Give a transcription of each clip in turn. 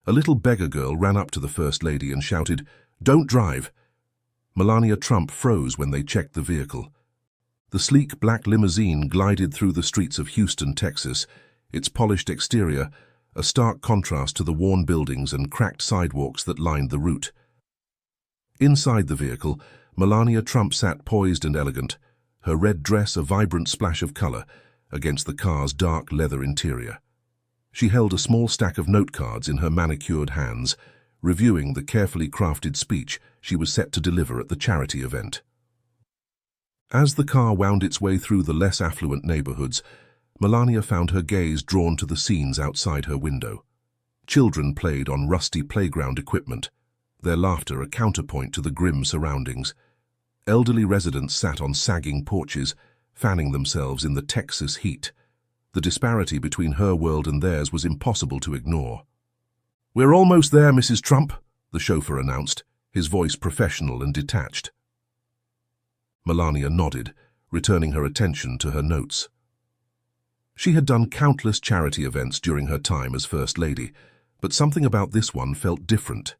A little beggar girl ran up to the First Lady and shouted, "Don't drive!" Melania Trump froze when they checked the vehicle. The sleek black limousine glided through the streets of Houston, Texas, its polished exterior a stark contrast to the worn buildings and cracked sidewalks that lined the route. Inside the vehicle, Melania Trump sat poised and elegant, her red dress a vibrant splash of color against the car's dark leather interior. She held a small stack of note cards in her manicured hands, reviewing the carefully crafted speech she was set to deliver at the charity event. As the car wound its way through the less affluent neighborhoods, Melania found her gaze drawn to the scenes outside her window. Children played on rusty playground equipment, their laughter a counterpoint to the grim surroundings. Elderly residents sat on sagging porches, fanning themselves in the Texas heat. The disparity between her world and theirs was impossible to ignore. "We're almost there, Mrs. Trump," the chauffeur announced, his voice professional and detached. Melania nodded, returning her attention to her notes. She had done countless charity events during her time as First Lady, but something about this one felt different.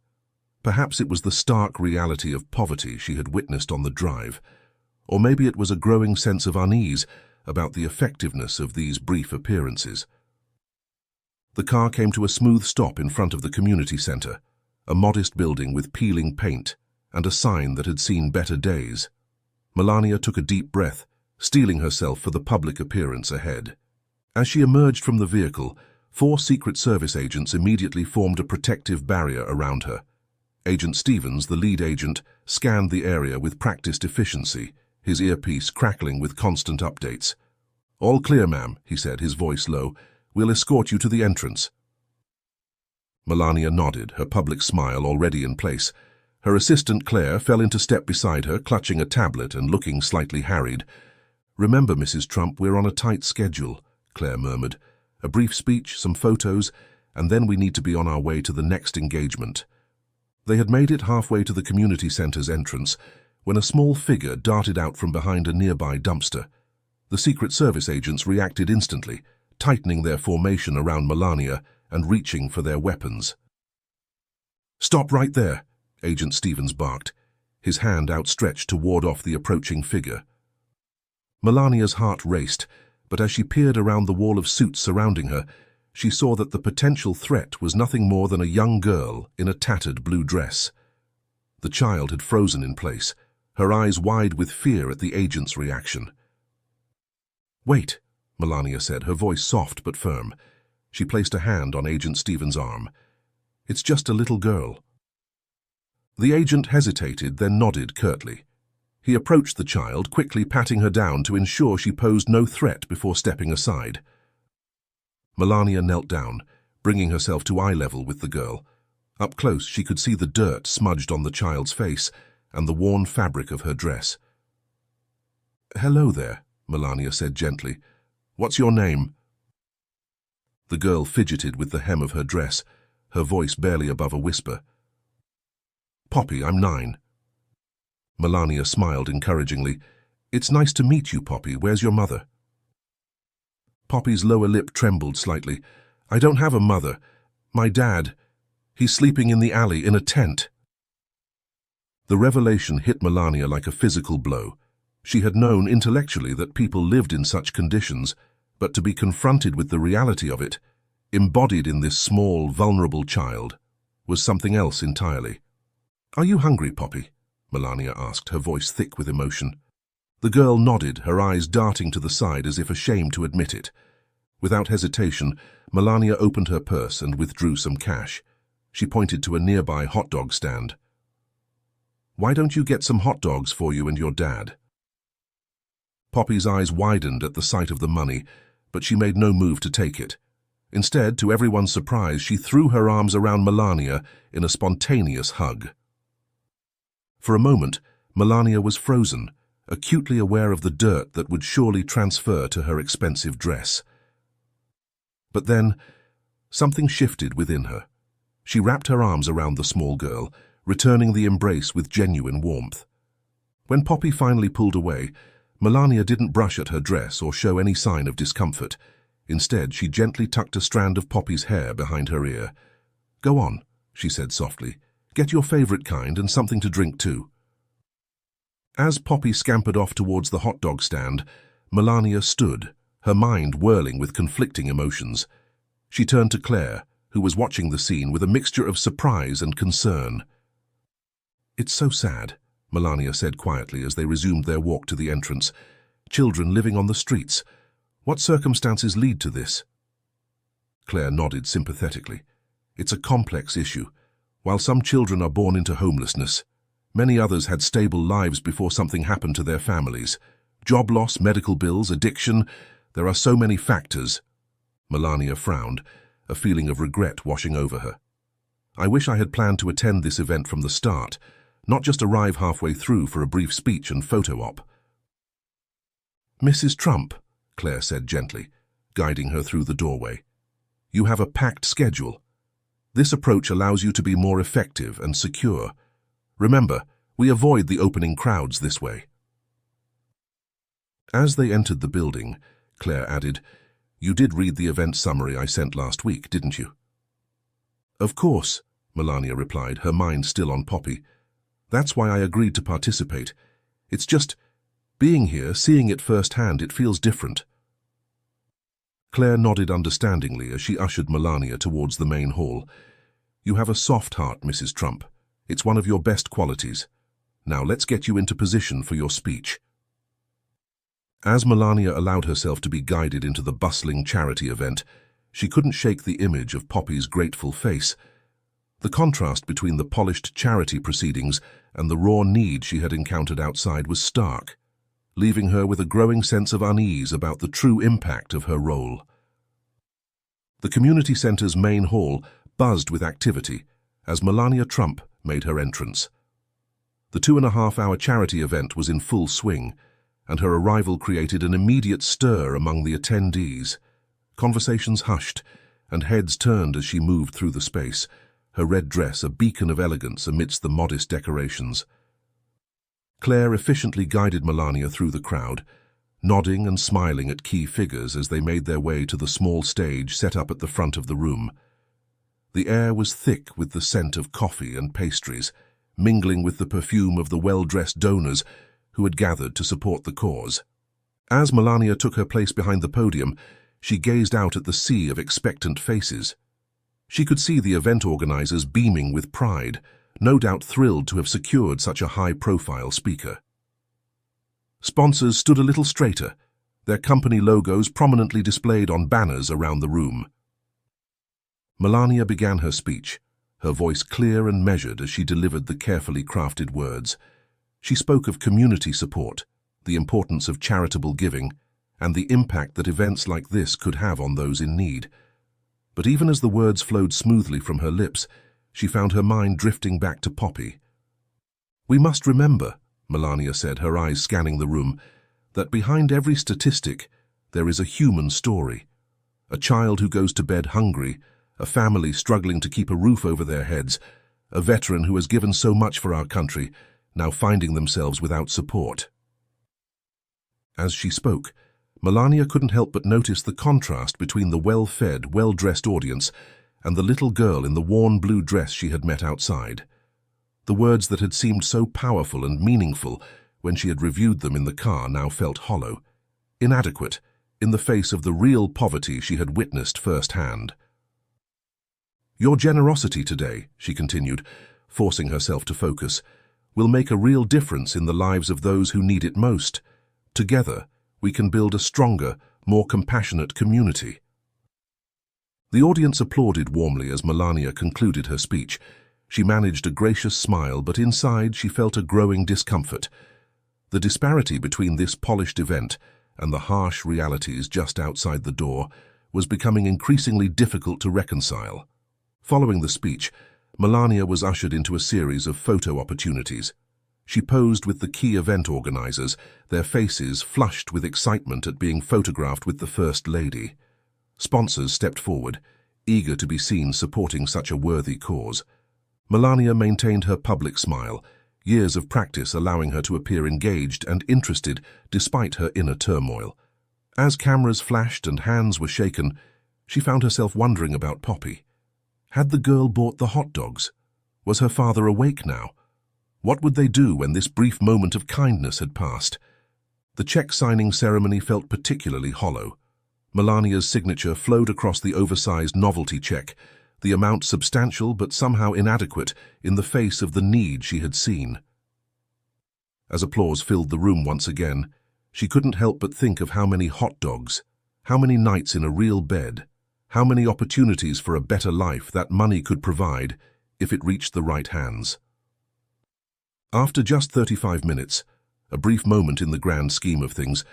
Perhaps it was the stark reality of poverty she had witnessed on the drive, or maybe it was a growing sense of unease about the effectiveness of these brief appearances. The car came to a smooth stop in front of the community center, a modest building with peeling paint and a sign that had seen better days. Melania took a deep breath, steeling herself for the public appearance ahead. As she emerged from the vehicle, 4 Secret Service agents immediately formed a protective barrier around her. Agent Stevens, the lead agent, scanned the area with practiced efficiency, his earpiece crackling with constant updates. "All clear, ma'am," he said, his voice low. "We'll escort you to the entrance." Melania nodded, her public smile already in place. Her assistant, Claire, fell into step beside her, clutching a tablet and looking slightly harried. "Remember, Mrs. Trump, we're on a tight schedule," Claire murmured. "A brief speech, some photos, and then we need to be on our way to the next engagement." They had made it halfway to the community center's entrance when a small figure darted out from behind a nearby dumpster. The Secret Service agents reacted instantly, tightening their formation around Melania and reaching for their weapons. "Stop right there," Agent Stevens barked, his hand outstretched to ward off the approaching figure. Melania's heart raced, but as she peered around the wall of suits surrounding her, she saw that the potential threat was nothing more than a young girl in a tattered blue dress. The child had frozen in place, her eyes wide with fear at the agent's reaction. "Wait," Melania said, her voice soft but firm. She placed a hand on Agent Stevens' arm. "It's just a little girl." The agent hesitated, then nodded curtly. He approached the child, quickly patting her down to ensure she posed no threat before stepping aside. Melania knelt down, bringing herself to eye level with the girl. Up close, she could see the dirt smudged on the child's face and the worn fabric of her dress. "Hello there," Melania said gently. "What's your name?" The girl fidgeted with the hem of her dress, her voice barely above a whisper. "Poppy, I'm 9. Melania smiled encouragingly. "It's nice to meet you, Poppy. Where's your mother?" Poppy's lower lip trembled slightly. "I don't have a mother. My dad, he's sleeping in the alley in a tent." The revelation hit Melania like a physical blow. She had known intellectually that people lived in such conditions, but to be confronted with the reality of it, embodied in this small, vulnerable child, was something else entirely. "Are you hungry, Poppy?" Melania asked, her voice thick with emotion. The girl nodded, her eyes darting to the side as if ashamed to admit it. Without hesitation, Melania opened her purse and withdrew some cash. She pointed to a nearby hot dog stand. "Why don't you get some hot dogs for you and your dad?" Poppy's eyes widened at the sight of the money, but she made no move to take it. Instead, to everyone's surprise, she threw her arms around Melania in a spontaneous hug. For a moment, Melania was frozen, acutely aware of the dirt that would surely transfer to her expensive dress. But then, something shifted within her. She wrapped her arms around the small girl, returning the embrace with genuine warmth. When Poppy finally pulled away, Melania didn't brush at her dress or show any sign of discomfort. Instead, she gently tucked a strand of Poppy's hair behind her ear. "Go on," she said softly. "Get your favorite kind and something to drink too." As Poppy scampered off towards the hot dog stand, Melania stood, her mind whirling with conflicting emotions. She turned to Claire, who was watching the scene with a mixture of surprise and concern. "It's so sad," Melania said quietly as they resumed their walk to the entrance. "Children living on the streets. What circumstances lead to this?" Claire nodded sympathetically. "It's a complex issue. While some children are born into homelessness, many others had stable lives before something happened to their families. Job loss, medical bills, addiction, there are so many factors." Melania frowned, a feeling of regret washing over her. "I wish I had planned to attend this event from the start, not just arrive halfway through for a brief speech and photo op." "Mrs. Trump," Claire said gently, guiding her through the doorway, "you have a packed schedule. This approach allows you to be more effective and secure. Remember, we avoid the opening crowds this way." As they entered the building, Claire added, "You did read the event summary I sent last week, didn't you?" "Of course," Melania replied, her mind still on Poppy. "That's why I agreed to participate. It's just, being here, seeing it firsthand, it feels different." Claire nodded understandingly as she ushered Melania towards the main hall. "You have a soft heart, Mrs. Trump. It's one of your best qualities. Now let's get you into position for your speech." As Melania allowed herself to be guided into the bustling charity event, she couldn't shake the image of Poppy's grateful face. The contrast between the polished charity proceedings and the raw need she had encountered outside was stark, leaving her with a growing sense of unease about the true impact of her role. The community center's main hall buzzed with activity as Melania Trump made her entrance. The 2.5-hour charity event was in full swing, and her arrival created an immediate stir among the attendees. Conversations hushed, and heads turned as she moved through the space, her red dress a beacon of elegance amidst the modest decorations. Claire efficiently guided Melania through the crowd, nodding and smiling at key figures as they made their way to the small stage set up at the front of the room. The air was thick with the scent of coffee and pastries, mingling with the perfume of the well-dressed donors who had gathered to support the cause. As Melania took her place behind the podium, she gazed out at the sea of expectant faces. She could see the event organizers beaming with pride, no doubt thrilled to have secured such a high-profile speaker. Sponsors stood a little straighter, their company logos prominently displayed on banners around the room. Melania began her speech, her voice clear and measured as she delivered the carefully crafted words. She spoke of community support, the importance of charitable giving, and the impact that events like this could have on those in need. But even as the words flowed smoothly from her lips, she found her mind drifting back to Poppy. "We must remember," Melania said, her eyes scanning the room, "that behind every statistic there is a human story. A child who goes to bed hungry, a family struggling to keep a roof over their heads, a veteran who has given so much for our country, now finding themselves without support." As she spoke, Melania couldn't help but notice the contrast between the well-fed, well-dressed audience and the little girl in the worn blue dress she had met outside. The words that had seemed so powerful and meaningful when she had reviewed them in the car now felt hollow, inadequate, in the face of the real poverty she had witnessed firsthand. "Your generosity today," she continued, forcing herself to focus, "will make a real difference in the lives of those who need it most. Together, we can build a stronger, more compassionate community." The audience applauded warmly as Melania concluded her speech. She managed a gracious smile, but inside she felt a growing discomfort. The disparity between this polished event and the harsh realities just outside the door was becoming increasingly difficult to reconcile. Following the speech, Melania was ushered into a series of photo opportunities. She posed with the key event organizers, their faces flushed with excitement at being photographed with the First Lady. Sponsors stepped forward, eager to be seen supporting such a worthy cause. Melania maintained her public smile, years of practice allowing her to appear engaged and interested despite her inner turmoil. As cameras flashed and hands were shaken, she found herself wondering about Poppy. Had the girl bought the hot dogs? Was her father awake now? What would they do when this brief moment of kindness had passed? The check-signing ceremony felt particularly hollow. Melania's signature flowed across the oversized novelty check, the amount substantial but somehow inadequate in the face of the need she had seen. As applause filled the room once again, she couldn't help but think of how many hot dogs, how many nights in a real bed, how many opportunities for a better life that money could provide if it reached the right hands. After just 35 minutes, a brief moment in the grand scheme of things,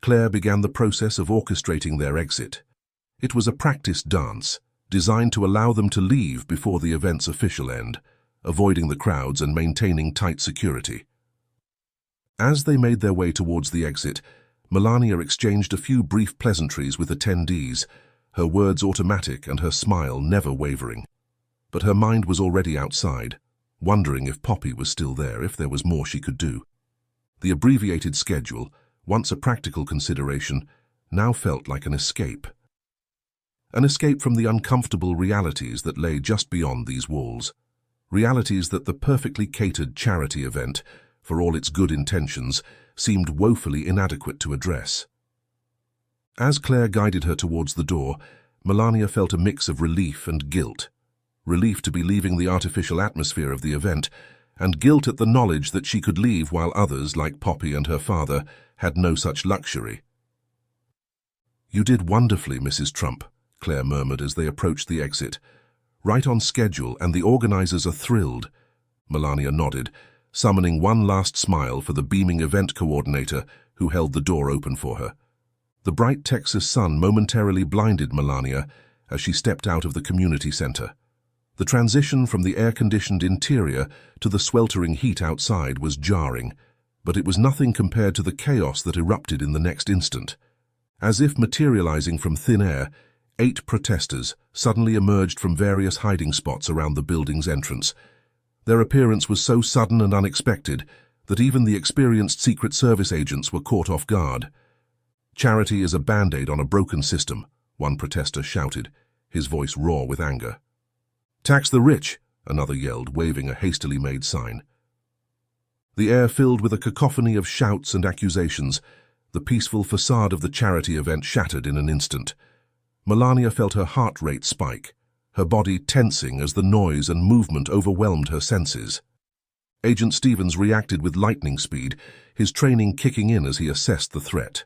Claire began the process of orchestrating their exit. It was a practiced dance, designed to allow them to leave before the event's official end, avoiding the crowds and maintaining tight security. As they made their way towards the exit, Melania exchanged a few brief pleasantries with attendees, her words automatic and her smile never wavering. But her mind was already outside, wondering if Poppy was still there, if there was more she could do. The abbreviated schedule, once a practical consideration, now felt like an escape. An escape from the uncomfortable realities that lay just beyond these walls. Realities that the perfectly catered charity event, for all its good intentions, seemed woefully inadequate to address. As Claire guided her towards the door, Melania felt a mix of relief and guilt. Relief to be leaving the artificial atmosphere of the event, and guilt at the knowledge that she could leave while others, like Poppy and her father, had no such luxury. "You did wonderfully, Mrs. Trump," Claire murmured as they approached the exit. "Right on schedule, and the organizers are thrilled." Melania nodded, summoning one last smile for the beaming event coordinator who held the door open for her. The bright Texas sun momentarily blinded Melania as she stepped out of the community center. The transition from the air-conditioned interior to the sweltering heat outside was jarring, but it was nothing compared to the chaos that erupted in the next instant. As if materializing from thin air, 8 protesters suddenly emerged from various hiding spots around the building's entrance. Their appearance was so sudden and unexpected that even the experienced Secret Service agents were caught off guard. "Charity is a band-aid on a broken system," one protester shouted, his voice raw with anger. "Tax the rich," another yelled, waving a hastily made sign. The air filled with a cacophony of shouts and accusations. The peaceful facade of the charity event shattered in an instant. Melania felt her heart rate spike, her body tensing as the noise and movement overwhelmed her senses. Agent Stevens reacted with lightning speed, his training kicking in as he assessed the threat.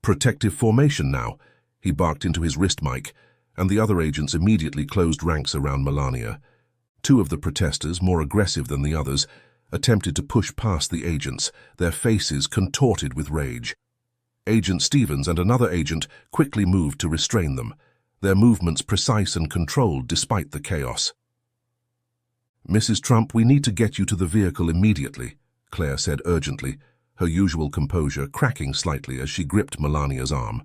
"Protective formation now," he barked into his wrist mic, and the other agents immediately closed ranks around Melania. 2 of the protesters, more aggressive than the others, attempted to push past the agents, their faces contorted with rage. Agent Stevens and another agent quickly moved to restrain them, their movements precise and controlled despite the chaos. "Mrs. Trump, we need to get you to the vehicle immediately," Claire said urgently, her usual composure cracking slightly as she gripped Melania's arm.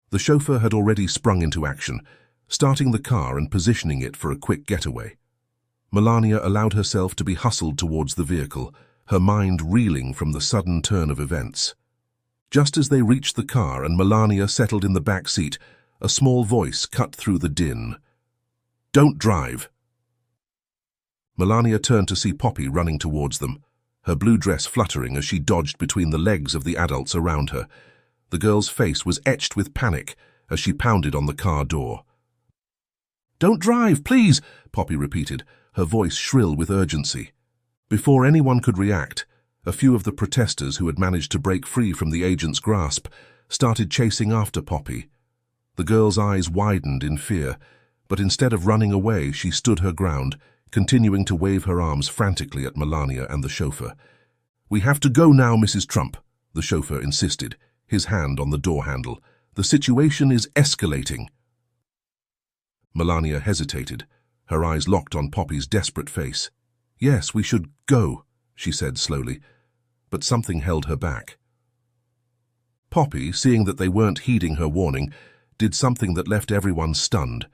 The chauffeur had already sprung into action, starting the car and positioning it for a quick getaway. Melania allowed herself to be hustled towards the vehicle, her mind reeling from the sudden turn of events. Just as they reached the car and Melania settled in the back seat, a small voice cut through the din. "Don't drive." Melania turned to see Poppy running towards them, her blue dress fluttering as she dodged between the legs of the adults around her. The girl's face was etched with panic as she pounded on the car door. "Don't drive, please," Poppy repeated, her voice shrill with urgency. Before anyone could react, a few of the protesters who had managed to break free from the agent's grasp started chasing after Poppy. The girl's eyes widened in fear, but instead of running away, she stood her ground, continuing to wave her arms frantically at Melania and the chauffeur. "We have to go now, Mrs. Trump," the chauffeur insisted, his hand on the door handle. "The situation is escalating." Melania hesitated, her eyes locked on Poppy's desperate face. "Yes, we should go," she said slowly, but something held her back. Poppy, seeing that they weren't heeding her warning, did something that left everyone stunned.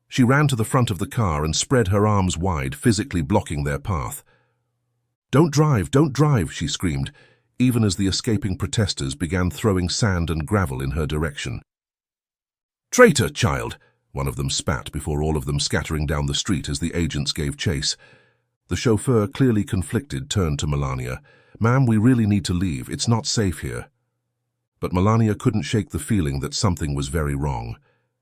She ran to the front of the car and spread her arms wide, physically blocking their path. Don't drive," she screamed, even as the escaping protesters began throwing sand and gravel in her direction. "Traitor, child!" One of them spat before all of them scattering down the street as the agents gave chase. The chauffeur, clearly conflicted, turned to Melania. "Ma'am, we really need to leave. It's not safe here." But Melania couldn't shake the feeling that something was very wrong.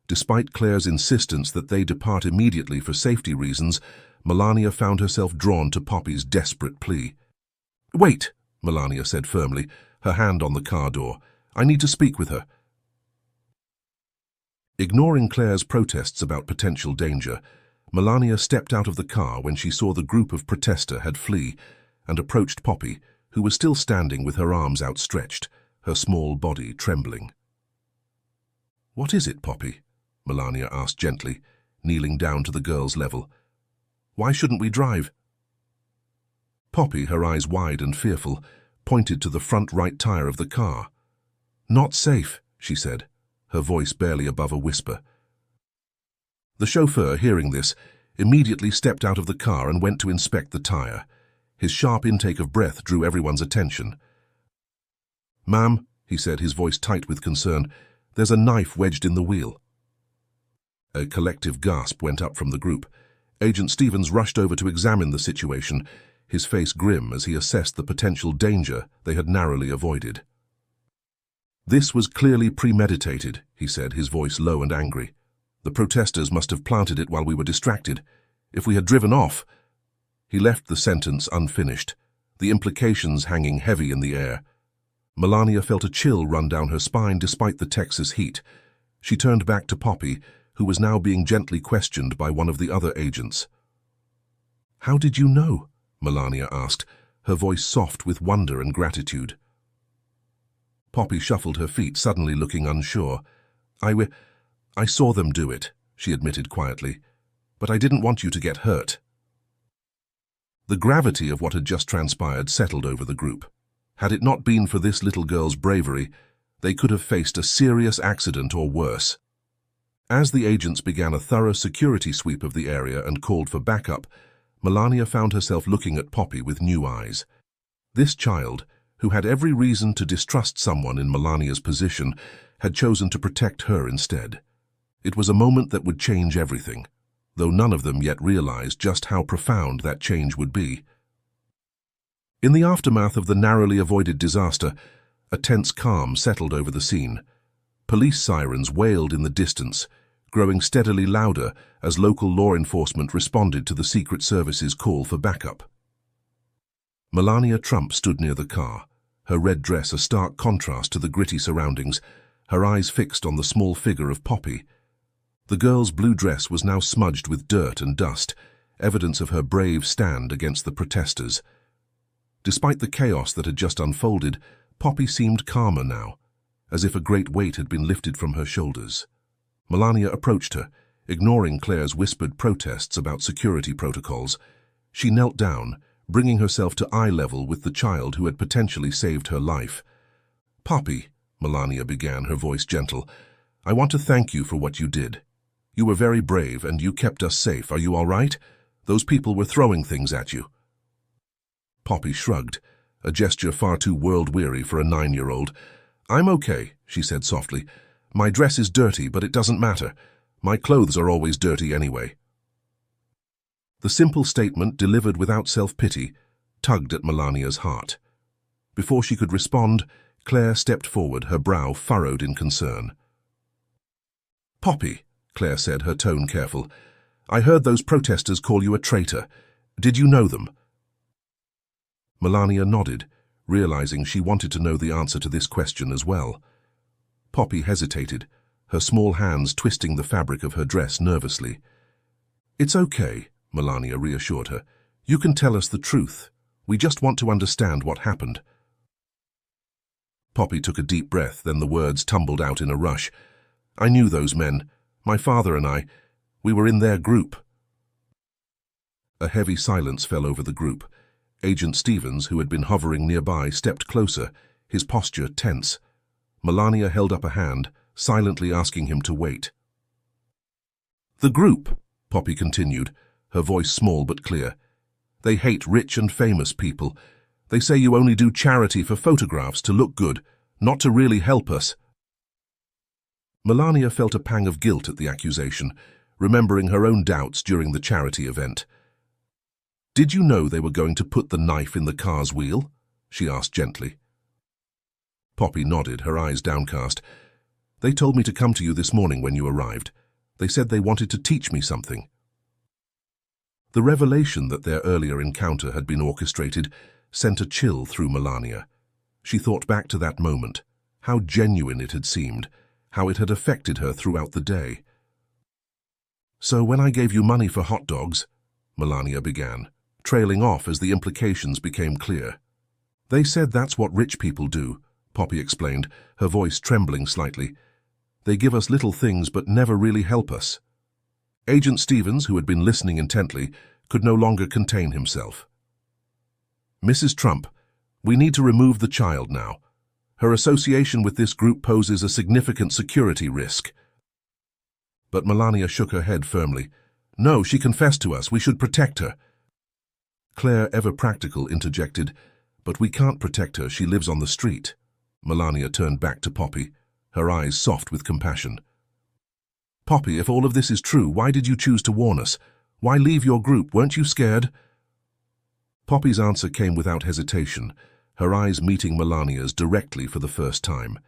Despite Claire's insistence that they depart immediately for safety reasons, Melania found herself drawn to Poppy's desperate plea. "Wait," Melania said firmly, her hand on the car door. "I need to speak with her." Ignoring Claire's protests about potential danger, Melania stepped out of the car when she saw the group of protesters had fled and approached Poppy, who was still standing with her arms outstretched, her small body trembling. "What is it, Poppy?" Melania asked gently, kneeling down to the girl's level. "Why shouldn't we drive?" Poppy, her eyes wide and fearful, pointed to the front right tire of the car. "Not safe," she said, her voice barely above a whisper. The chauffeur, hearing this, immediately stepped out of the car and went to inspect the tire. His sharp intake of breath drew everyone's attention. "Ma'am," he said, his voice tight with concern, "there's a knife wedged in the wheel." A collective gasp went up from the group. Agent Stevens rushed over to examine the situation, his face grim as he assessed the potential danger they had narrowly avoided. "This was clearly premeditated," he said, his voice low and angry. "The protesters must have planted it while we were distracted. If we had driven off—" He left the sentence unfinished, the implications hanging heavy in the air. Melania felt a chill run down her spine despite the Texas heat. She turned back to Poppy, who was now being gently questioned by one of the other agents. "How did you know?" Melania asked, her voice soft with wonder and gratitude. Poppy shuffled her feet, suddenly looking unsure. I saw them do it," she admitted quietly, "but I didn't want you to get hurt." The gravity of what had just transpired settled over the group. Had it not been for this little girl's bravery, they could have faced a serious accident or worse. As the agents began a thorough security sweep of the area and called for backup, Melania found herself looking at Poppy with new eyes. This child, who had every reason to distrust someone in Melania's position, had chosen to protect her instead. It was a moment that would change everything, though none of them yet realized just how profound that change would be. In the aftermath of the narrowly avoided disaster, a tense calm settled over the scene. Police sirens wailed in the distance, growing steadily louder as local law enforcement responded to the Secret Service's call for backup. Melania Trump stood near the car, her red dress a stark contrast to the gritty surroundings, her eyes fixed on the small figure of Poppy. The girl's blue dress was now smudged with dirt and dust, evidence of her brave stand against the protesters. Despite the chaos that had just unfolded, Poppy seemed calmer now, as if a great weight had been lifted from her shoulders. Melania approached her, ignoring Claire's whispered protests about security protocols. She knelt down, bringing herself to eye level with the child who had potentially saved her life. "Poppy," Melania began, her voice gentle, "I want to thank you for what you did. You were very brave and you kept us safe. Are you all right? Those people were throwing things at you." Poppy shrugged, a gesture far too world-weary for a 9-year-old. "I'm okay," she said softly. "My dress is dirty, but it doesn't matter. My clothes are always dirty anyway." The simple statement, delivered without self-pity, tugged at Melania's heart. Before she could respond, Claire stepped forward, her brow furrowed in concern. "Poppy," Claire said, her tone careful, "I heard those protesters call you a traitor. Did you know them?" Melania nodded, realizing she wanted to know the answer to this question as well. Poppy hesitated, her small hands twisting the fabric of her dress nervously. "It's okay," Melania reassured her. "You can tell us the truth. We just want to understand what happened." Poppy took a deep breath, then the words tumbled out in a rush. "I knew those men. My father and I, we were in their group." A heavy silence fell over the group. Agent Stevens, who had been hovering nearby, stepped closer, his posture tense. Melania held up a hand, silently asking him to wait. "The group," Poppy continued, her voice small but clear. "They hate rich and famous people. They say you only do charity for photographs to look good, not to really help us." Melania felt a pang of guilt at the accusation, remembering her own doubts during the charity event. "Did you know they were going to put the knife in the car's wheel?" she asked gently. Poppy nodded, her eyes downcast. "They told me to come to you this morning when you arrived. They said they wanted to teach me something." The revelation that their earlier encounter had been orchestrated sent a chill through Melania. She thought back to that moment, how genuine it had seemed, how it had affected her throughout the day. "So when I gave you money for hot dogs," Melania began, trailing off as the implications became clear. "They said that's what rich people do," Poppy explained, her voice trembling slightly. "They give us little things but never really help us." Agent Stevens, who had been listening intently, could no longer contain himself. "Mrs. Trump, we need to remove the child now. Her association with this group poses a significant security risk." But Melania shook her head firmly. "No, she confessed to us. We should protect her." Claire, ever practical, interjected, "But we can't protect her. She lives on the street." Melania turned back to Poppy, her eyes soft with compassion. "Poppy, if all of this is true, why did you choose to warn us? Why leave your group? Weren't you scared?" Poppy's answer came without hesitation, her eyes meeting Melania's directly for the first time.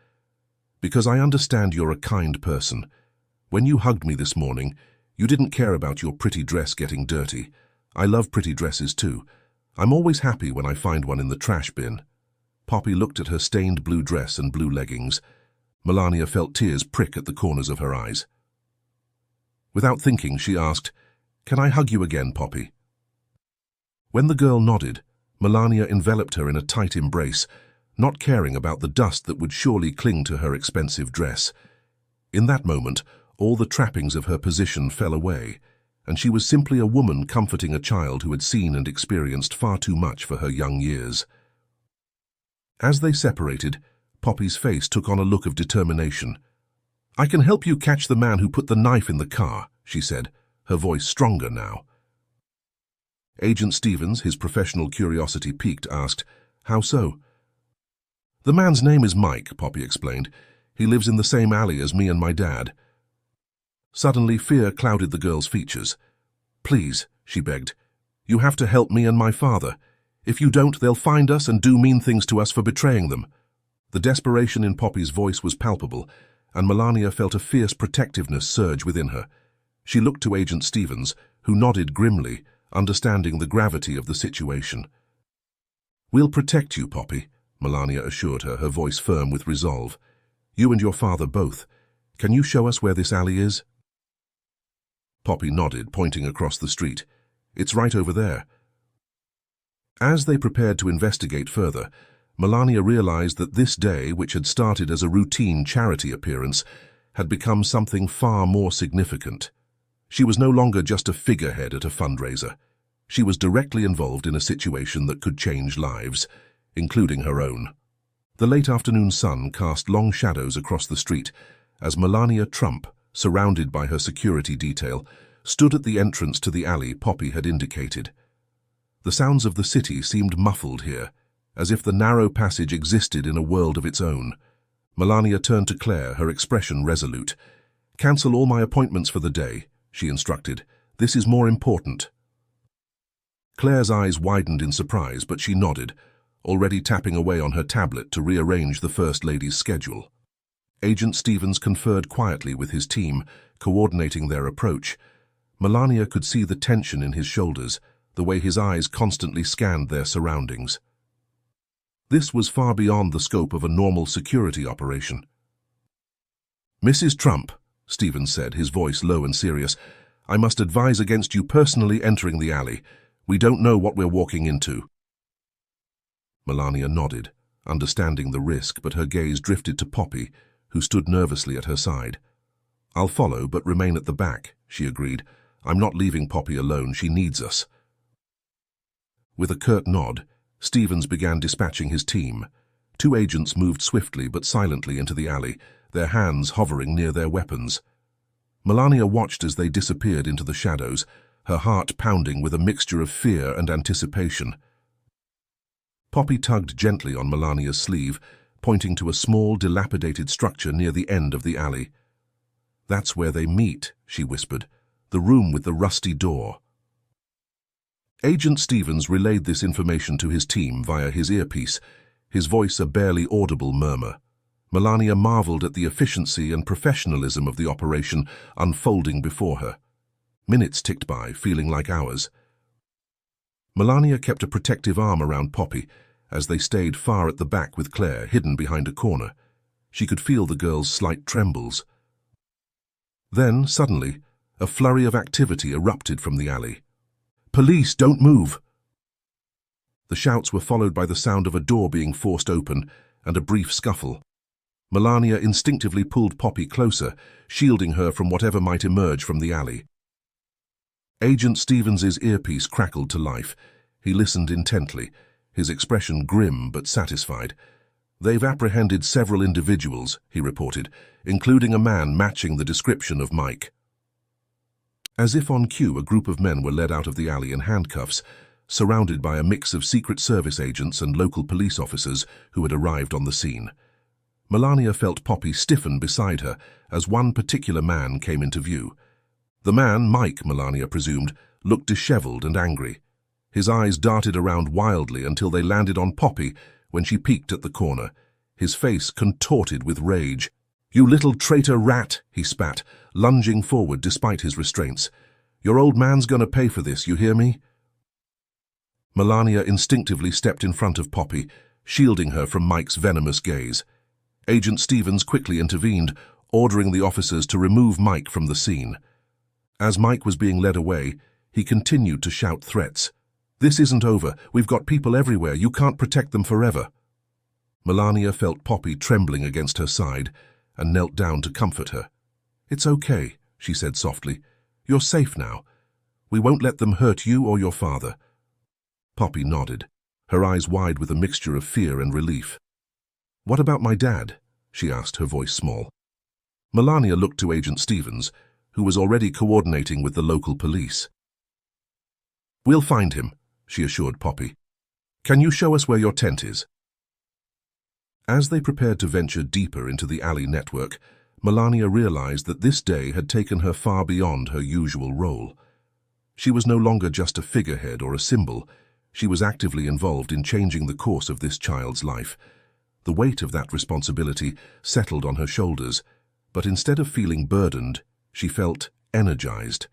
"Because I understand you're a kind person. When you hugged me this morning, you didn't care about your pretty dress getting dirty. I love pretty dresses too. I'm always happy when I find one in the trash bin." Poppy looked at her stained blue dress and blue leggings. Melania felt tears prick at the corners of her eyes. Without thinking, she asked, "Can I hug you again, Poppy?" When the girl nodded, Melania enveloped her in a tight embrace, not caring about the dust that would surely cling to her expensive dress. In that moment, all the trappings of her position fell away, and she was simply a woman comforting a child who had seen and experienced far too much for her young years. As they separated, Poppy's face took on a look of determination. "I can help you catch the man who put the knife in the car," she said, her voice stronger now. Agent Stevens, his professional curiosity piqued, asked, "How so?" "The man's name is Mike," Poppy explained. "He lives in the same alley as me and my dad." Suddenly, fear clouded the girl's features. "Please," she begged, "you have to help me and my father. If you don't, they'll find us and do mean things to us for betraying them." The desperation in Poppy's voice was palpable, and Melania felt a fierce protectiveness surge within her. She looked to Agent Stevens, who nodded grimly, understanding the gravity of the situation. "We'll protect you, Poppy," Melania assured her, her voice firm with resolve. "You and your father both. Can you show us where this alley is?" Poppy nodded, pointing across the street. "It's right over there." As they prepared to investigate further, Melania realized that this day, which had started as a routine charity appearance, had become something far more significant. She was no longer just a figurehead at a fundraiser. She was directly involved in a situation that could change lives, including her own. The late afternoon sun cast long shadows across the street as Melania Trump, surrounded by her security detail, stood at the entrance to the alley Poppy had indicated. The sounds of the city seemed muffled here, as if the narrow passage existed in a world of its own. Melania turned to Claire, her expression resolute. "Cancel all my appointments for the day," she instructed. "This is more important." Claire's eyes widened in surprise, but she nodded, already tapping away on her tablet to rearrange the First Lady's schedule. Agent Stevens conferred quietly with his team, coordinating their approach. Melania could see the tension in his shoulders, the way his eyes constantly scanned their surroundings. This was far beyond the scope of a normal security operation. "Mrs. Trump," Stevens said, his voice low and serious, "I must advise against you personally entering the alley. We don't know what we're walking into." Melania nodded, understanding the risk, but her gaze drifted to Poppy, who stood nervously at her side. "I'll follow, but remain at the back," she agreed. "I'm not leaving Poppy alone. She needs us." With a curt nod, Stevens began dispatching his team. Two agents moved swiftly but silently into the alley, their hands hovering near their weapons. Melania watched as they disappeared into the shadows, her heart pounding with a mixture of fear and anticipation. Poppy tugged gently on Melania's sleeve, pointing to a small, dilapidated structure near the end of the alley. "That's where they meet," she whispered. "The room with the rusty door." Agent Stevens relayed this information to his team via his earpiece, his voice a barely audible murmur. Melania marveled at the efficiency and professionalism of the operation unfolding before her. Minutes ticked by, feeling like hours. Melania kept a protective arm around Poppy as they stayed far at the back with Claire, hidden behind a corner. She could feel the girl's slight trembles. Then, suddenly, a flurry of activity erupted from the alley. "Police, don't move!" The shouts were followed by the sound of a door being forced open and a brief scuffle. Melania instinctively pulled Poppy closer, shielding her from whatever might emerge from the alley. Agent Stevens's earpiece crackled to life. He listened intently, his expression grim but satisfied. "They've apprehended several individuals," he reported, "including a man matching the description of Mike." As if on cue, a group of men were led out of the alley in handcuffs, surrounded by a mix of Secret Service agents and local police officers who had arrived on the scene. Melania felt Poppy stiffen beside her as one particular man came into view. The man, Mike, Melania presumed, looked disheveled and angry. His eyes darted around wildly until they landed on Poppy when she peeked at the corner, his face contorted with rage. "You little traitor rat," he spat, lunging forward despite his restraints. "Your old man's gonna pay for this, you hear me?" Melania instinctively stepped in front of Poppy, shielding her from Mike's venomous gaze. Agent Stevens quickly intervened, ordering the officers to remove Mike from the scene. As Mike was being led away, he continued to shout threats. "This isn't over. We've got people everywhere. You can't protect them forever." Melania felt Poppy trembling against her side and knelt down to comfort her. "It's okay," she said softly. "You're safe now. We won't let them hurt you or your father." Poppy nodded, her eyes wide with a mixture of fear and relief. "What about my dad?" she asked, her voice small. Melania looked to Agent Stevens, who was already coordinating with the local police. "We'll find him," she assured Poppy. "Can you show us where your tent is?" As they prepared to venture deeper into the alley network, Melania realized that this day had taken her far beyond her usual role. She was no longer just a figurehead or a symbol. She was actively involved in changing the course of this child's life. The weight of that responsibility settled on her shoulders, but instead of feeling burdened, she felt energized.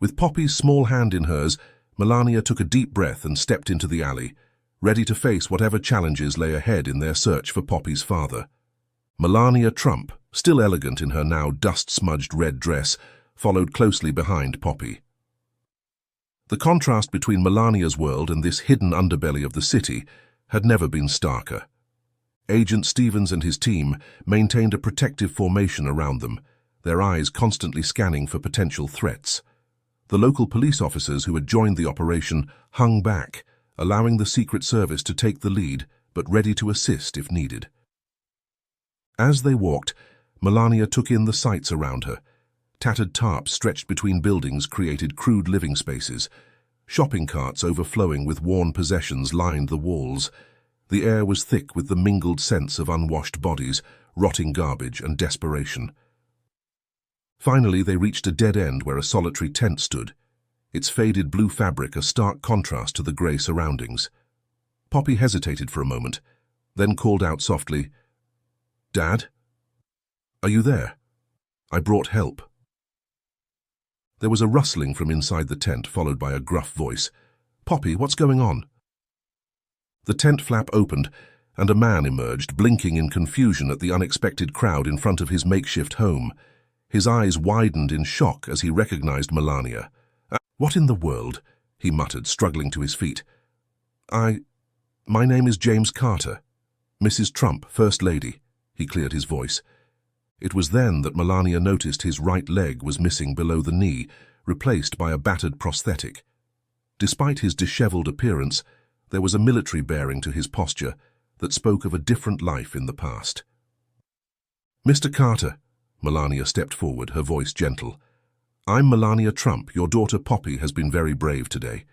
With Poppy's small hand in hers, Melania took a deep breath and stepped into the alley, ready to face whatever challenges lay ahead in their search for Poppy's father. Melania Trump, still elegant in her now dust-smudged red dress, followed closely behind Poppy. The contrast between Melania's world and this hidden underbelly of the city had never been starker. Agent Stevens and his team maintained a protective formation around them, their eyes constantly scanning for potential threats. The local police officers who had joined the operation hung back, allowing the Secret Service to take the lead, but ready to assist if needed. As they walked, Melania took in the sights around her. Tattered tarps stretched between buildings created crude living spaces. Shopping carts overflowing with worn possessions lined the walls. The air was thick with the mingled scents of unwashed bodies, rotting garbage, and desperation. Finally, they reached a dead end where a solitary tent stood, its faded blue fabric a stark contrast to the grey surroundings. Poppy hesitated for a moment, then called out softly, "Dad? Are you there? I brought help." There was a rustling from inside the tent, followed by a gruff voice. "Poppy, what's going on?" The tent flap opened, and a man emerged, blinking in confusion at the unexpected crowd in front of his makeshift home. His eyes widened in shock as he recognized Melania. "What in the world?" he muttered, struggling to his feet. My name is James Carter. Mrs. Trump, First Lady," he cleared his voice. It was then that Melania noticed his right leg was missing below the knee, replaced by a battered prosthetic. Despite his disheveled appearance, there was a military bearing to his posture that spoke of a different life in the past. "Mr. Carter," Melania stepped forward, her voice gentle. "I'm Melania Trump. Your daughter Poppy has been very brave today."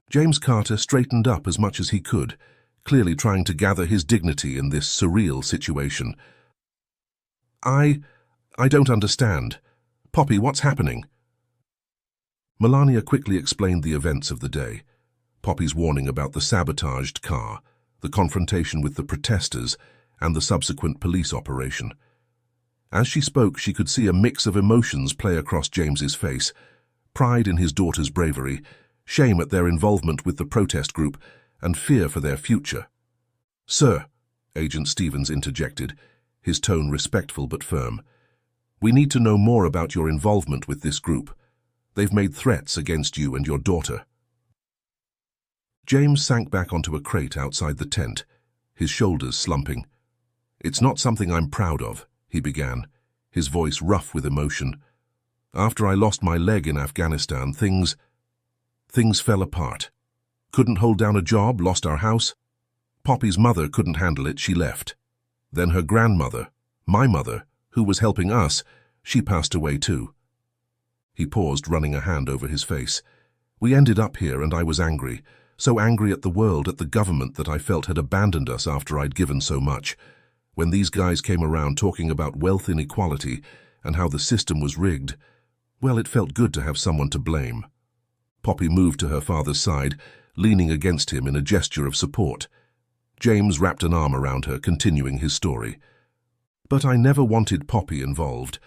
James Carter straightened up as much as he could, clearly trying to gather his dignity in this surreal situation. I don't understand. Poppy, what's happening? Melania quickly explained the events of the day. Poppy's warning about the sabotaged car, the confrontation with the protesters, and the subsequent police operation. As she spoke, she could see a mix of emotions play across James's face: pride in his daughter's bravery, shame at their involvement with the protest group, and fear for their future. "Sir," Agent Stevens interjected, his tone respectful but firm, "we need to know more about your involvement with this group. They've made threats against you and your daughter." James sank back onto a crate outside the tent, his shoulders slumping. "It's not something I'm proud of," he began, his voice rough with emotion. "After I lost my leg in Afghanistan, things fell apart. Couldn't hold down a job, lost our house. Poppy's mother couldn't handle it, she left. Then her grandmother, my mother, who was helping us, she passed away too." He paused, running a hand over his face. "We ended up here and I was angry, so angry at the world, at the government that I felt had abandoned us after I'd given so much. When these guys came around talking about wealth inequality and how the system was rigged, well, it felt good to have someone to blame." Poppy moved to her father's side, leaning against him in a gesture of support. James wrapped an arm around her, continuing his story. "But I never wanted Poppy involved.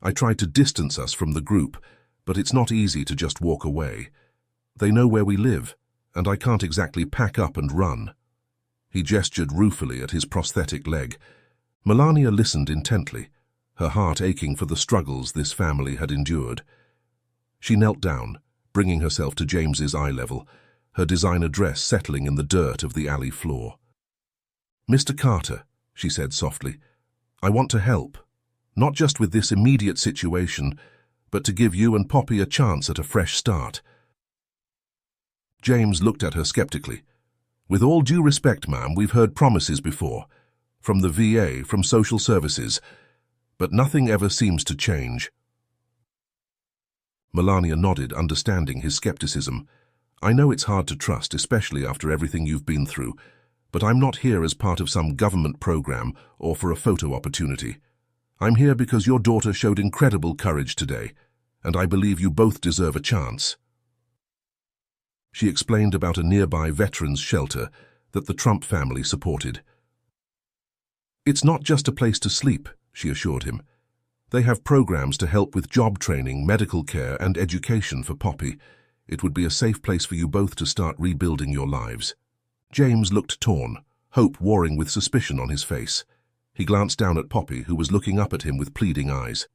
I tried to distance us from the group, but it's not easy to just walk away. They know where we live, and I can't exactly pack up and run." He gestured ruefully at his prosthetic leg. Melania listened intently, her heart aching for the struggles this family had endured. She knelt down, bringing herself to James's eye level, her designer dress settling in the dirt of the alley floor. "Mr. Carter," she said softly, "I want to help, not just with this immediate situation, but to give you and Poppy a chance at a fresh start." James looked at her skeptically. "With all due respect, ma'am, we've heard promises before, from the VA, from social services, but nothing ever seems to change." Melania nodded, understanding his skepticism. "I know it's hard to trust, especially after everything you've been through, but I'm not here as part of some government program or for a photo opportunity. I'm here because your daughter showed incredible courage today, and I believe you both deserve a chance." She explained about a nearby veterans' shelter that the Trump family supported. "It's not just a place to sleep," she assured him. "They have programs to help with job training, medical care, and education for Poppy. It would be a safe place for you both to start rebuilding your lives." James looked torn, hope warring with suspicion on his face. He glanced down at Poppy, who was looking up at him with pleading eyes.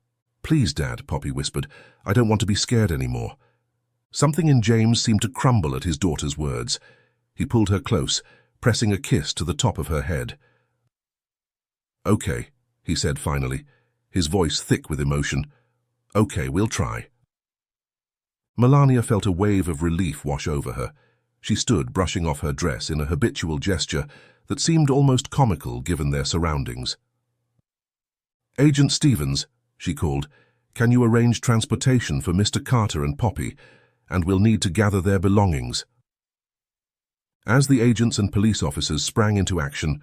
"Please, Dad," Poppy whispered. "I don't want to be scared anymore." Something in James seemed to crumble at his daughter's words. He pulled her close, pressing a kiss to the top of her head. "Okay," he said finally, his voice thick with emotion. "Okay, we'll try." Melania felt a wave of relief wash over her. She stood, brushing off her dress in a habitual gesture that seemed almost comical given their surroundings. "Agent Stevens," she called, "can you arrange transportation for Mr. Carter and Poppy? And we'll need to gather their belongings." As the agents and police officers sprang into action,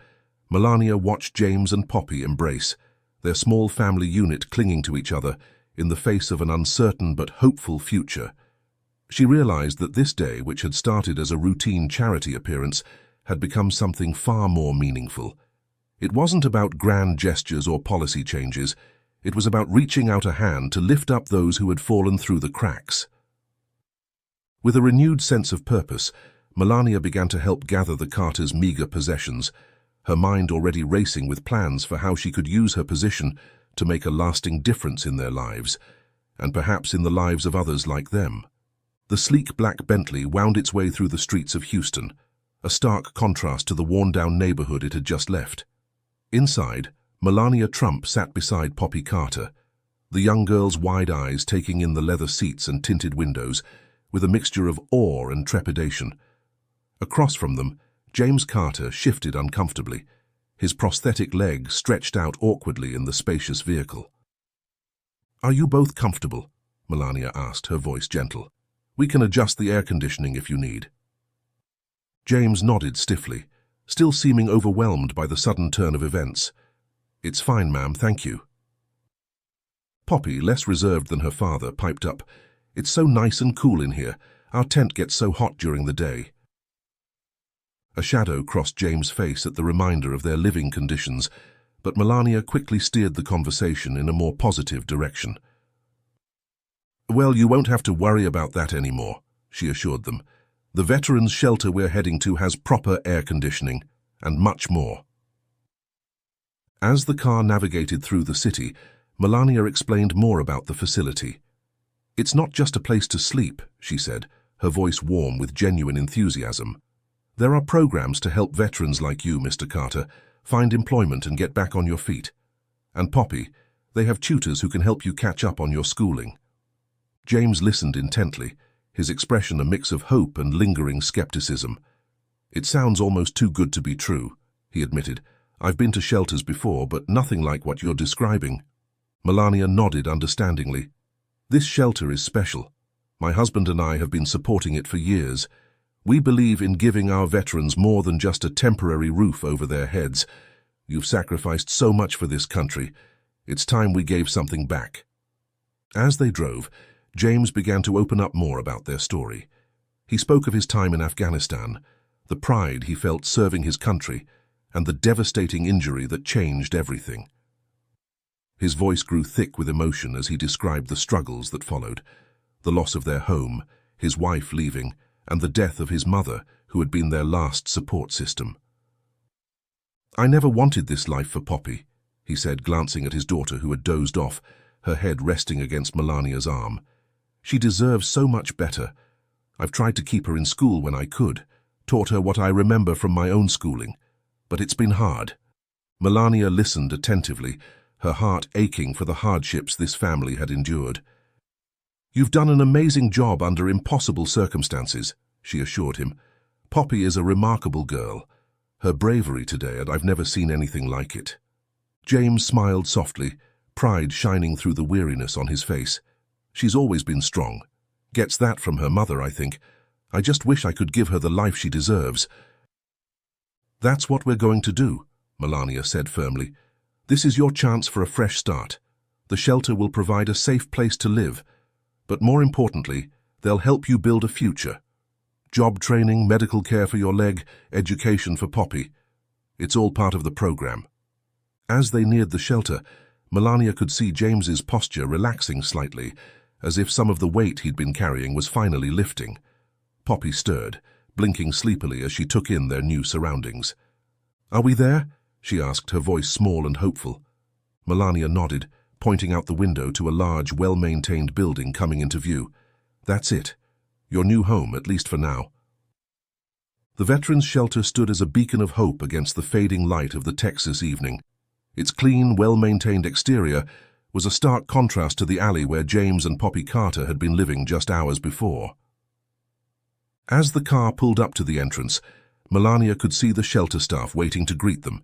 Melania watched James and Poppy embrace, their small family unit clinging to each other in the face of an uncertain but hopeful future. She realized that this day, which had started as a routine charity appearance, had become something far more meaningful. It wasn't about grand gestures or policy changes. It was about reaching out a hand to lift up those who had fallen through the cracks. With a renewed sense of purpose, Melania began to help gather the Carters' meager possessions, her mind already racing with plans for how she could use her position to make a lasting difference in their lives, and perhaps in the lives of others like them. The sleek black Bentley wound its way through the streets of Houston, a stark contrast to the worn-down neighborhood it had just left. Inside, Melania Trump sat beside Poppy Carter, the young girl's wide eyes taking in the leather seats and tinted windows, with a mixture of awe and trepidation. Across from them, James Carter shifted uncomfortably, his prosthetic leg stretched out awkwardly in the spacious vehicle. "Are you both comfortable?" Melania asked, her voice gentle. "We can adjust the air conditioning if you need." James nodded stiffly, still seeming overwhelmed by the sudden turn of events. "It's fine, ma'am, thank you." Poppy, less reserved than her father, piped up, "It's so nice and cool in here. Our tent gets so hot during the day." A shadow crossed James' face at the reminder of their living conditions, but Melania quickly steered the conversation in a more positive direction. "Well, you won't have to worry about that anymore," she assured them. "The veterans' shelter we're heading to has proper air conditioning, and much more." As the car navigated through the city, Melania explained more about the facility. "It's not just a place to sleep," she said, her voice warm with genuine enthusiasm. "There are programs to help veterans like you, Mr. Carter, find employment and get back on your feet. And Poppy, they have tutors who can help you catch up on your schooling." James listened intently, his expression a mix of hope and lingering skepticism. "It sounds almost too good to be true," he admitted. "I've been to shelters before, but nothing like what you're describing." Melania nodded understandingly. "This shelter is special. My husband and I have been supporting it for years. We believe in giving our veterans more than just a temporary roof over their heads. You've sacrificed so much for this country. It's time we gave something back." As they drove, James began to open up more about their story. He spoke of his time in Afghanistan, the pride he felt serving his country, and the devastating injury that changed everything. His voice grew thick with emotion as he described the struggles that followed, the loss of their home, his wife leaving, and the death of his mother, who had been their last support system. "I never wanted this life for Poppy," he said, glancing at his daughter who had dozed off, her head resting against Melania's arm. "She deserves so much better. I've tried to keep her in school when I could, taught her what I remember from my own schooling, but it's been hard." Melania listened attentively, her heart aching for the hardships this family had endured. "You've done an amazing job under impossible circumstances," she assured him. "Poppy is a remarkable girl. Her bravery today, and I've never seen anything like it." James smiled softly, pride shining through the weariness on his face. "She's always been strong. Gets that from her mother, I think. I just wish I could give her the life she deserves." "That's what we're going to do," Melania said firmly. "This is your chance for a fresh start. The shelter will provide a safe place to live, but more importantly, they'll help you build a future. Job training, medical care for your leg, education for Poppy. It's all part of the program." As they neared the shelter, Melania could see James's posture relaxing slightly, as if some of the weight he'd been carrying was finally lifting. Poppy stirred, blinking sleepily as she took in their new surroundings. "Are we there?" she asked, her voice small and hopeful. Melania nodded, pointing out the window to a large, well-maintained building coming into view. "That's it. Your new home, at least for now." The veterans' shelter stood as a beacon of hope against the fading light of the Texas evening. Its clean, well-maintained exterior was a stark contrast to the alley where James and Poppy Carter had been living just hours before. As the car pulled up to the entrance, Melania could see the shelter staff waiting to greet them.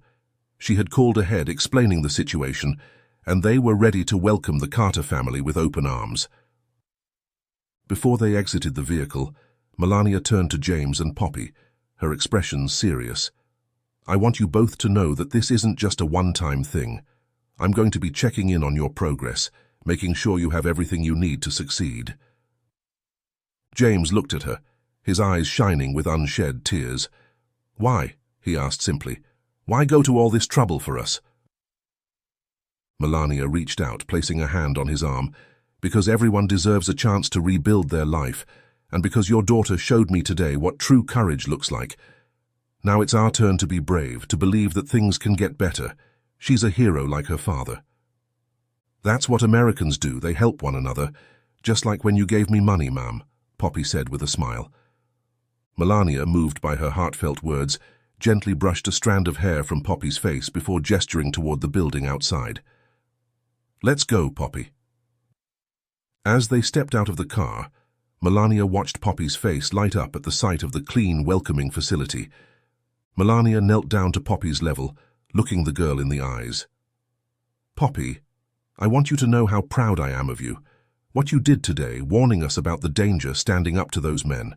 She had called ahead explaining the situation, and they were ready to welcome the Carter family with open arms. Before they exited the vehicle, Melania turned to James and Poppy, her expression serious. "I want you both to know that this isn't just a one-time thing. I'm going to be checking in on your progress, making sure you have everything you need to succeed." James looked at her, his eyes shining with unshed tears. "Why?" he asked simply. "Why go to all this trouble for us?" Melania reached out, placing a hand on his arm. "Because everyone deserves a chance to rebuild their life, and because your daughter showed me today what true courage looks like. Now it's our turn to be brave, to believe that things can get better. She's a hero like her father." "That's what Americans do, they help one another, just like when you gave me money, ma'am," Poppy said with a smile. Melania, moved by her heartfelt words, gently brushed a strand of hair from Poppy's face before gesturing toward the building outside. "Let's go, Poppy." As they stepped out of the car, Melania watched Poppy's face light up at the sight of the clean, welcoming facility. Melania knelt down to Poppy's level, looking the girl in the eyes. "Poppy, I want you to know how proud I am of you. What you did today, warning us about the danger, standing up to those men.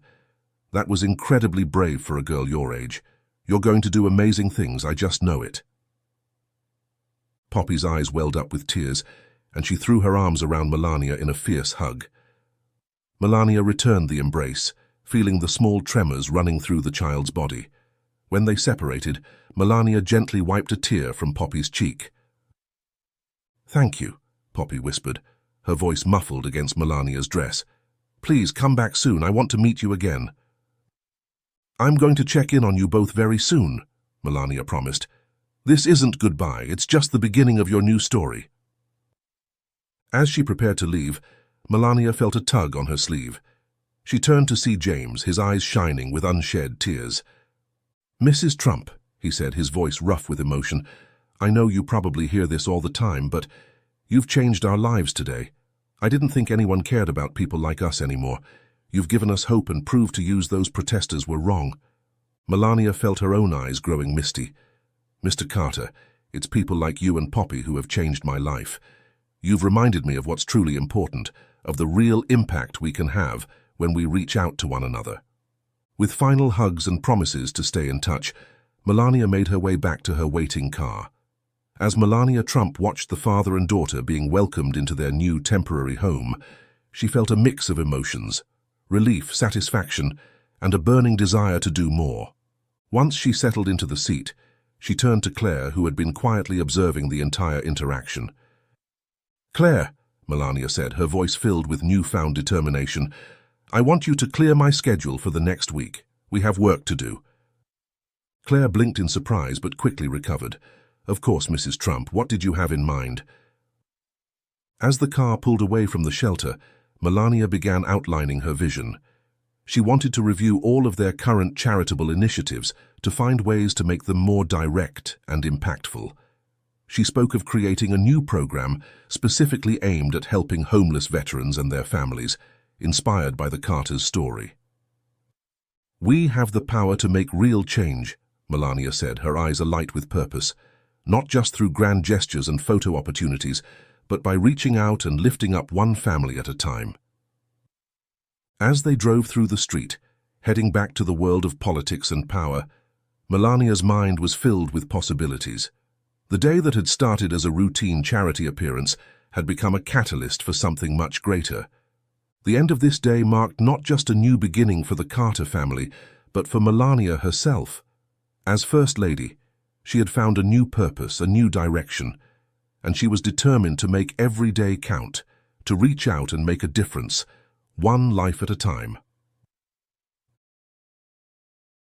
That was incredibly brave for a girl your age. You're going to do amazing things, I just know it." Poppy's eyes welled up with tears, and she threw her arms around Melania in a fierce hug. Melania returned the embrace, feeling the small tremors running through the child's body. When they separated, Melania gently wiped a tear from Poppy's cheek. "Thank you," Poppy whispered, her voice muffled against Melania's dress. "Please come back soon. I want to meet you again." "I'm going to check in on you both very soon," Melania promised. "This isn't goodbye. It's just the beginning of your new story." As she prepared to leave, Melania felt a tug on her sleeve. She turned to see James, his eyes shining with unshed tears. "Mrs. Trump," he said, his voice rough with emotion, "I know you probably hear this all the time, but you've changed our lives today. I didn't think anyone cared about people like us anymore. You've given us hope and proved to use those protesters were wrong." Melania felt her own eyes growing misty. "Mr. Carter, it's people like you and Poppy who have changed my life. You've reminded me of what's truly important, of the real impact we can have when we reach out to one another." With final hugs and promises to stay in touch, Melania made her way back to her waiting car. As Melania Trump watched the father and daughter being welcomed into their new temporary home, she felt a mix of emotions: relief, satisfaction, and a burning desire to do more. Once she settled into the seat, she turned to Claire, who had been quietly observing the entire interaction. "Claire," Melania said, her voice filled with newfound determination, "I want you to clear my schedule for the next week. We have work to do." Claire blinked in surprise but quickly recovered. "Of course, Mrs. Trump, what did you have in mind?" As the car pulled away from the shelter, Melania began outlining her vision. She wanted to review all of their current charitable initiatives to find ways to make them more direct and impactful. She spoke of creating a new program specifically aimed at helping homeless veterans and their families, inspired by the Carter's story. "We have the power to make real change," Melania said, her eyes alight with purpose, "not just through grand gestures and photo opportunities, but by reaching out and lifting up one family at a time." As they drove through the street, heading back to the world of politics and power, Melania's mind was filled with possibilities. The day that had started as a routine charity appearance had become a catalyst for something much greater. The end of this day marked not just a new beginning for the Carter family, but for Melania herself. As First Lady, she had found a new purpose, a new direction, and she was determined to make every day count, to reach out and make a difference, one life at a time.